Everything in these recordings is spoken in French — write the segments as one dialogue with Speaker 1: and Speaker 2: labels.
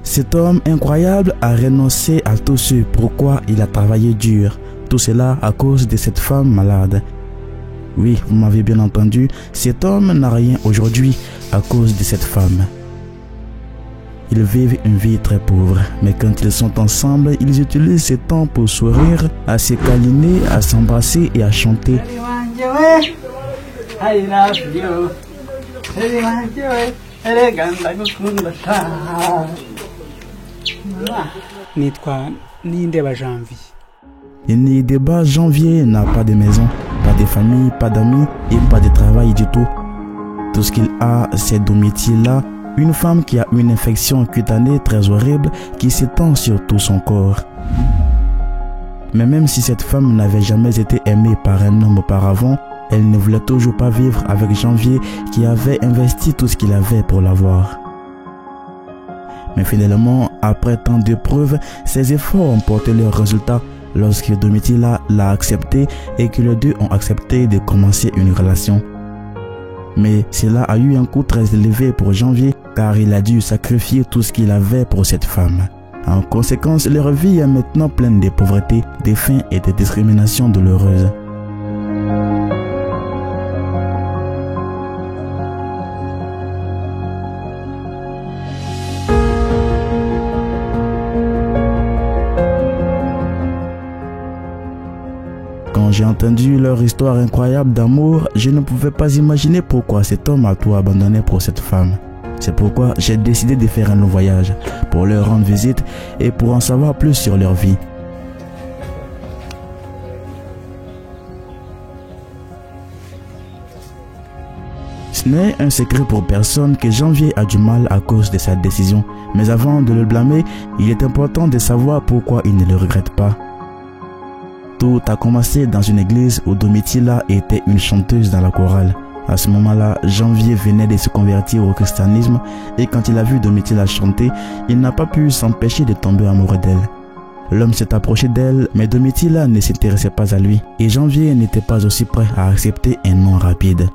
Speaker 1: Cet homme incroyable a renoncé à tout ce pourquoi il a travaillé dur. Tout cela à cause de cette femme malade. Oui, vous m'avez bien entendu, cet homme n'a rien aujourd'hui à cause de cette femme. Ils vivent une vie très pauvre, mais quand ils sont ensemble, ils utilisent ce temps pour sourire, à se câliner, à s'embrasser et à chanter. Nindeba Janvier n'a pas de maison, pas de famille, pas d'amis et pas de travail du tout. Tout ce qu'il a, c'est Domitila, une femme qui a une infection cutanée très horrible qui s'étend sur tout son corps. Mais même si cette femme n'avait jamais été aimée par un homme auparavant, elle ne voulait toujours pas vivre avec Janvier qui avait investi tout ce qu'il avait pour l'avoir. Mais finalement, après tant d'épreuves, ses efforts ont porté leurs résultats lorsque Domitila l'a accepté et que les deux ont accepté de commencer une relation. Mais cela a eu un coût très élevé pour Janvier car il a dû sacrifier tout ce qu'il avait pour cette femme. En conséquence, leur vie est maintenant pleine de pauvreté, de faim et de discriminations douloureuses. Quand j'ai entendu leur histoire incroyable d'amour, je ne pouvais pas imaginer pourquoi cet homme a tout abandonné pour cette femme. C'est pourquoi j'ai décidé de faire un long voyage, pour leur rendre visite et pour en savoir plus sur leur vie. Ce n'est un secret pour personne que Janvier a du mal à cause de sa décision, mais avant de le blâmer, il est important de savoir pourquoi il ne le regrette pas. Tout a commencé dans une église où Domitila était une chanteuse dans la chorale. À ce moment-là, Janvier venait de se convertir au christianisme et quand il a vu Domitila chanter, il n'a pas pu s'empêcher de tomber amoureux d'elle. L'homme s'est approché d'elle, mais Domitila ne s'intéressait pas à lui et Janvier n'était pas aussi prêt à accepter un non rapide.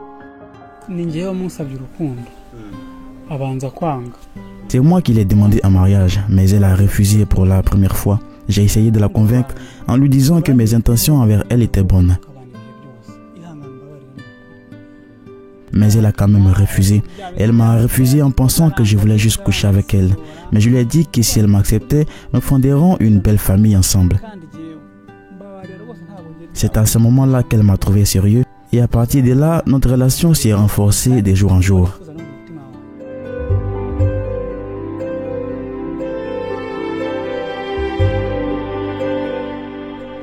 Speaker 1: C'est moi qui l'ai demandé en mariage, mais elle a refusé pour la première fois. J'ai essayé de la convaincre en lui disant que mes intentions envers elle étaient bonnes. Mais elle a quand même refusé. Elle m'a refusé en pensant que je voulais juste coucher avec elle. Mais je lui ai dit que si elle m'acceptait, nous fonderons une belle famille ensemble. C'est à ce moment-là qu'elle m'a trouvé sérieux. Et à partir de là, notre relation s'est renforcée de jour en jour.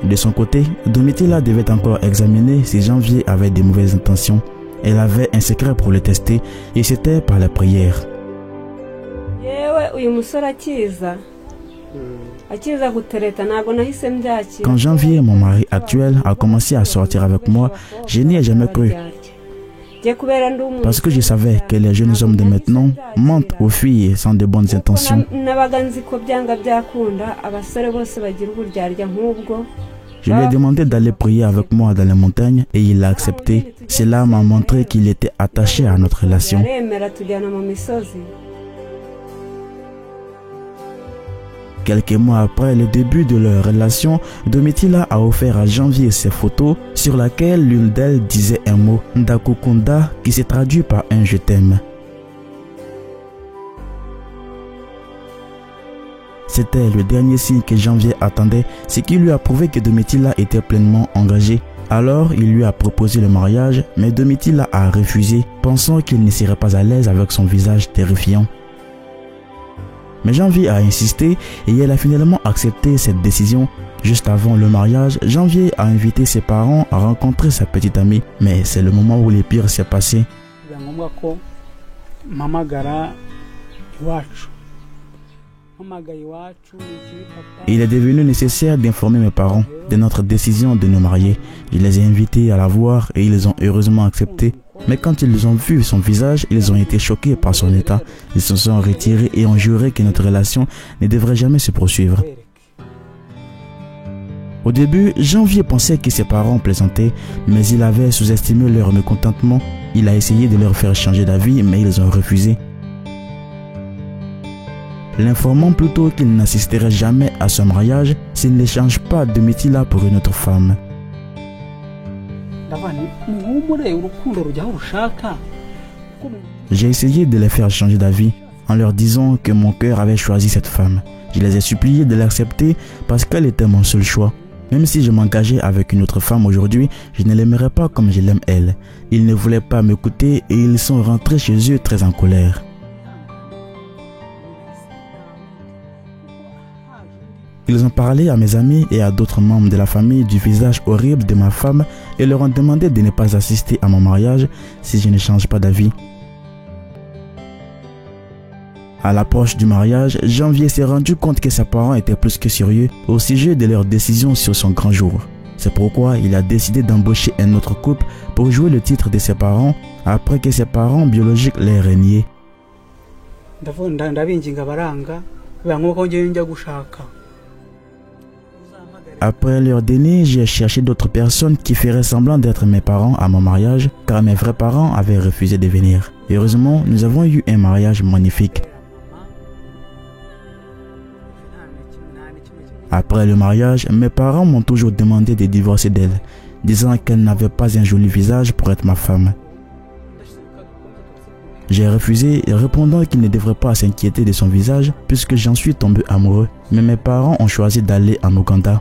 Speaker 1: De son côté, Domitila devait encore examiner si Janvier avait de mauvaises intentions. Elle avait un secret pour le tester et c'était par la prière. Quand Janvier, mon mari actuel, a commencé à sortir avec moi, je n'y ai jamais cru. Parce que je savais que les jeunes hommes de maintenant mentent aux filles sans de bonnes intentions. Je lui ai demandé d'aller prier avec moi dans les montagnes et il a accepté. Cela m'a montré qu'il était attaché à notre relation. Quelques mois après le début de leur relation, Domitila a offert à Janvier ses photos sur laquelle l'une d'elles disait un mot, Ndakukunda, qui se traduit par un je t'aime. C'était le dernier signe que Janvier attendait, ce qui lui a prouvé que Domitila était pleinement engagée. Alors, il lui a proposé le mariage, mais Domitila a refusé, pensant qu'il ne serait pas à l'aise avec son visage terrifiant. Mais Janvier a insisté et elle a finalement accepté cette décision. Juste avant le mariage, Janvier a invité ses parents à rencontrer sa petite amie, mais c'est le moment où le pire s'est passé. Il est devenu nécessaire d'informer mes parents de notre décision de nous marier. Je les ai invités à la voir et ils ont heureusement accepté. Mais quand ils ont vu son visage, ils ont été choqués par son état. Ils se sont retirés et ont juré que notre relation ne devrait jamais se poursuivre. Au début, Janvier pensait que ses parents plaisantaient, mais il avait sous-estimé leur mécontentement. Il a essayé de leur faire changer d'avis, mais ils ont refusé. L'informant plutôt qu'il n'assisterait jamais à son mariage s'il ne change pas de Domitilla pour une autre femme. J'ai essayé de les faire changer d'avis en leur disant que mon cœur avait choisi cette femme. Je les ai suppliés de l'accepter parce qu'elle était mon seul choix. Même si je m'engageais avec une autre femme aujourd'hui, je ne l'aimerais pas comme je l'aime elle. Ils ne voulaient pas m'écouter et ils sont rentrés chez eux très en colère. Ils ont parlé à mes amis et à d'autres membres de la famille du visage horrible de ma femme et leur ont demandé de ne pas assister à mon mariage si je ne change pas d'avis. À l'approche du mariage, Janvier s'est rendu compte que ses parents étaient plus que sérieux au sujet de leur décision sur son grand jour. C'est pourquoi il a décidé d'embaucher un autre couple pour jouer le titre de ses parents après que ses parents biologiques l'aient renié. Après leur déni, j'ai cherché d'autres personnes qui feraient semblant d'être mes parents à mon mariage car mes vrais parents avaient refusé de venir. Heureusement, nous avons eu un mariage magnifique. Après le mariage, mes parents m'ont toujours demandé de divorcer d'elle, disant qu'elle n'avait pas un joli visage pour être ma femme. J'ai refusé, répondant qu'ils ne devraient pas s'inquiéter de son visage puisque j'en suis tombé amoureux. Mais mes parents ont choisi d'aller en Ouganda.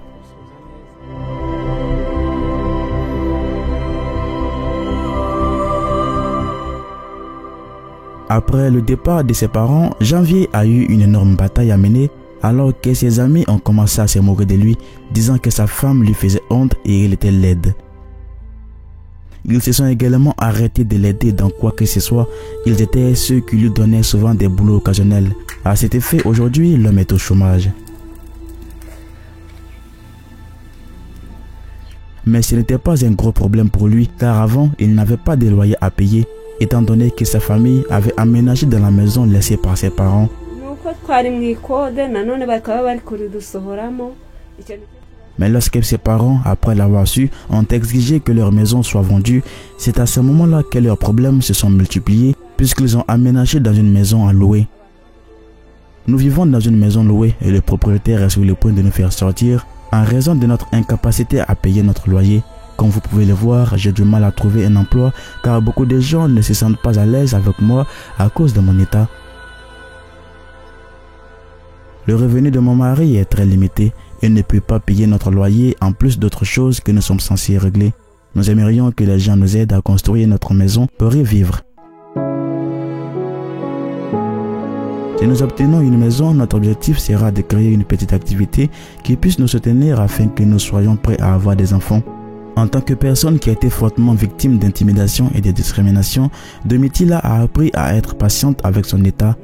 Speaker 1: Après le départ de ses parents, Janvier a eu une énorme bataille à mener alors que ses amis ont commencé à se moquer de lui, disant que sa femme lui faisait honte et il était laide. Ils se sont également arrêtés de l'aider dans quoi que ce soit. Ils étaient ceux qui lui donnaient souvent des boulots occasionnels. À cet effet, aujourd'hui, l'homme est au chômage. Mais ce n'était pas un gros problème pour lui, car avant, il n'avait pas de loyer à payer, étant donné que sa famille avait aménagé dans la maison laissée par ses parents. Mais lorsque ses parents, après l'avoir su, ont exigé que leur maison soit vendue, c'est à ce moment-là que leurs problèmes se sont multipliés puisqu'ils ont aménagé dans une maison à louer. Nous vivons dans une maison louée et le propriétaire est sur le point de nous faire sortir en raison de notre incapacité à payer notre loyer. Comme vous pouvez le voir, j'ai du mal à trouver un emploi car beaucoup de gens ne se sentent pas à l'aise avec moi à cause de mon état. Le revenu de mon mari est très limité et ne peut pas payer notre loyer en plus d'autres choses que nous sommes censés régler. Nous aimerions que les gens nous aident à construire notre maison pour y vivre. Si nous obtenons une maison, notre objectif sera de créer une petite activité qui puisse nous soutenir afin que nous soyons prêts à avoir des enfants. En tant que personne qui a été fortement victime d'intimidation et de discrimination, Domitilla a appris à être patiente avec son état.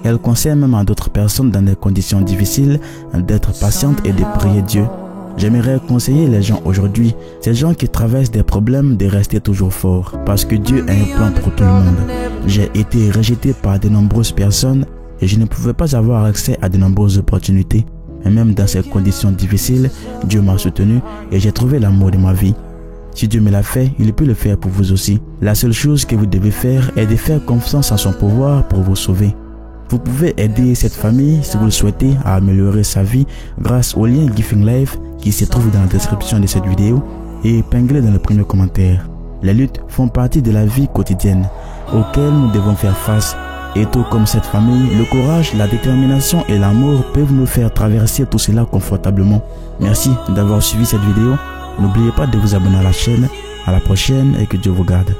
Speaker 1: Elle conseille même à d'autres personnes dans des conditions difficiles d'être patiente et de prier Dieu. J'aimerais conseiller les gens aujourd'hui, ces gens qui traversent des problèmes, de rester toujours forts, parce que Dieu a un plan pour tout le monde. J'ai été rejeté par de nombreuses personnes et je ne pouvais pas avoir accès à de nombreuses opportunités. Et même dans ces conditions difficiles, Dieu m'a soutenu et j'ai trouvé l'amour de ma vie. Si Dieu me l'a fait, il peut le faire pour vous aussi. La seule chose que vous devez faire est de faire confiance en son pouvoir pour vous sauver. Vous pouvez aider cette famille si vous le souhaitez à améliorer sa vie grâce au lien Giving Life qui se trouve dans la description de cette vidéo et épinglé dans le premier commentaire. Les luttes font partie de la vie quotidienne auxquelles nous devons faire face. Et tout comme cette famille, le courage, la détermination et l'amour peuvent nous faire traverser tout cela confortablement. Merci d'avoir suivi cette vidéo. N'oubliez pas de vous abonner à la chaîne. À la prochaine et que Dieu vous garde.